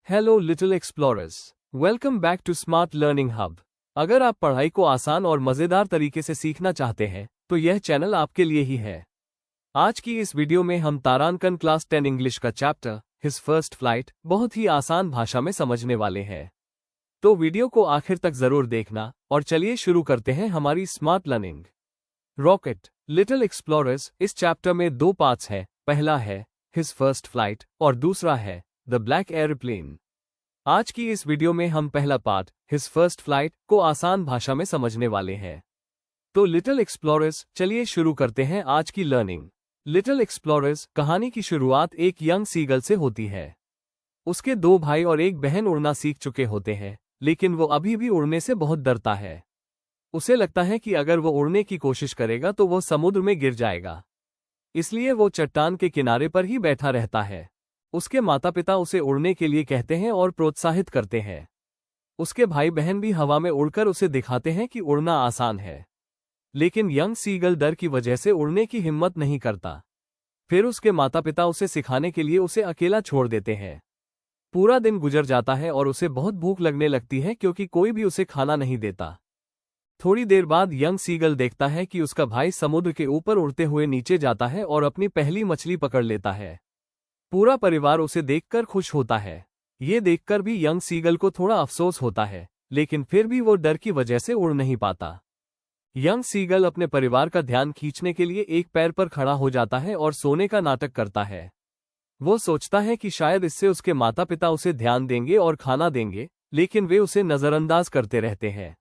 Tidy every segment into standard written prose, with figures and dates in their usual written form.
Hello little explorers, welcome back to smart learning hub. अगर आप पढ़ाई को आसान और मज़ेदार तरीके से सीखना चाहते हैं तो यह चैनल आपके लिए ही है। आज की इस वीडियो में हम तारांकन क्लास 10 इंग्लिश का चैप्टर हिज फर्स्ट फ्लाइट बहुत ही आसान भाषा में समझने वाले हैं। तो वीडियो को आखिर तक जरूर देखना और चलिए शुरू करते हैं हमारी smart learning. Rocket little explorers इस चैप्टर में दो पार्ट्स हैं। पहला है हिज फर्स्ट फ्लाइट और दूसरा है द ब्लैक एयरप्लेन। आज की इस वीडियो में हम पहला पार्ट हिज फर्स्ट फ्लाइट को आसान भाषा में समझने वाले हैं। तो लिटिल एक्सप्लोरर्स चलिए शुरू करते हैं आज की लर्निंग। लिटिल एक्सप्लोरर्स कहानी की शुरुआत एक यंग सीगल से होती है। उसके दो भाई और एक बहन उड़ना सीख चुके होते हैं, लेकिन वो अभी भी उड़ने से बहुत डरता है। उसे लगता है कि अगर वो उड़ने की कोशिश करेगा तो वो समुद्र में गिर जाएगा। इसलिए वो चट्टान के किनारे पर ही बैठा रहता है। उसके माता पिता उसे उड़ने के लिए कहते हैं और प्रोत्साहित करते हैं। उसके भाई बहन भी हवा में उड़कर उसे दिखाते हैं कि उड़ना आसान है। लेकिन यंग सीगल डर की वजह से उड़ने की हिम्मत नहीं करता। फिर उसके माता पिता उसे सिखाने के लिए उसे अकेला छोड़ देते हैं। पूरा दिन गुजर जाता है और उसे बहुत भूख लगने लगती है क्योंकि कोई भी उसे खाना नहीं देता। थोड़ी देर बाद यंग सीगल देखता है कि उसका भाई समुद्र के ऊपर उड़ते हुए नीचे जाता है और अपनी पहली मछली पकड़ लेता है। पूरा परिवार उसे देखकर खुश होता है। ये देखकर भी यंग सीगल को थोड़ा अफसोस होता है, लेकिन फिर भी वो डर की वजह से उड़ नहीं पाता। यंग सीगल अपने परिवार का ध्यान खींचने के लिए एक पैर पर खड़ा हो जाता है और सोने का नाटक करता है। वो सोचता है कि शायद इससे उसके माता पिता उसे ध्यान देंगे और खाना देंगे, लेकिन वे उसे नजरअंदाज करते रहते हैं।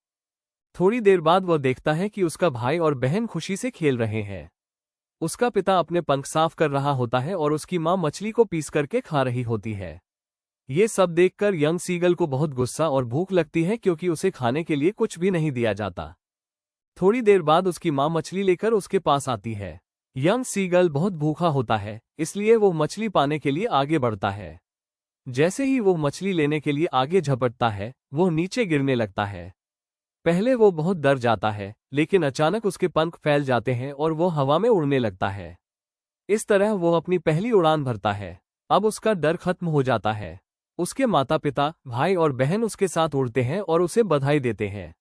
थोड़ी देर बाद वह देखता है कि उसका भाई और बहन खुशी से खेल रहे हैं। उसका पिता अपने पंख साफ कर रहा होता है और उसकी मां मछली को पीस करके खा रही होती है। ये सब देखकर यंग सीगल को बहुत गुस्सा और भूख लगती है क्योंकि उसे खाने के लिए कुछ भी नहीं दिया जाता। थोड़ी देर बाद उसकी मां मछली लेकर उसके पास आती है। यंग सीगल बहुत भूखा होता है, इसलिए वो मछली पाने के लिए आगे बढ़ता है। जैसे ही वो मछली लेने के लिए आगे झपटता है, वो नीचे गिरने लगता है। पहले वो बहुत डर जाता है, लेकिन अचानक उसके पंख फैल जाते हैं और वो हवा में उड़ने लगता है। इस तरह वो अपनी पहली उड़ान भरता है। अब उसका डर खत्म हो जाता है। उसके माता पिता, भाई और बहन उसके साथ उड़ते हैं और उसे बधाई देते हैं।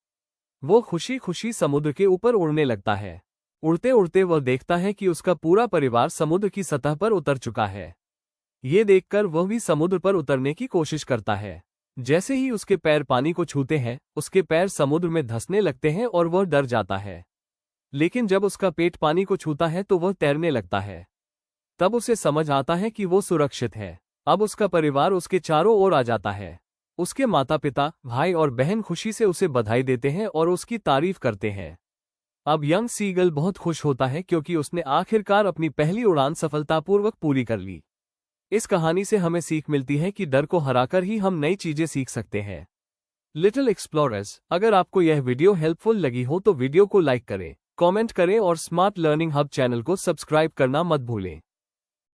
वो खुशी खुशी समुद्र के ऊपर उड़ने लगता है। उड़ते उड़ते वह देखता है कि उसका पूरा परिवार समुद्र की सतह पर उतर चुका है। ये देखकर वह भी समुद्र पर उतरने की कोशिश करता है। जैसे ही उसके पैर पानी को छूते हैं, उसके पैर समुद्र में धंसने लगते हैं और वह डर जाता है। लेकिन जब उसका पेट पानी को छूता है तो वह तैरने लगता है। तब उसे समझ आता है कि वो सुरक्षित है। अब उसका परिवार उसके चारों ओर आ जाता है। उसके माता पिता, भाई और बहन खुशी से उसे बधाई देते हैं और उसकी तारीफ करते हैं। अब यंग सीगल बहुत खुश होता है क्योंकि उसने आखिरकार अपनी पहली उड़ान सफलतापूर्वक पूरी कर ली। इस कहानी से हमें सीख मिलती है कि डर को हराकर ही हम नई चीजें सीख सकते हैं। लिटिल एक्सप्लोरर्स, अगर आपको यह वीडियो हेल्पफुल लगी हो तो वीडियो को लाइक करें, कमेंट करें और स्मार्ट लर्निंग हब चैनल को सब्सक्राइब करना मत भूलें।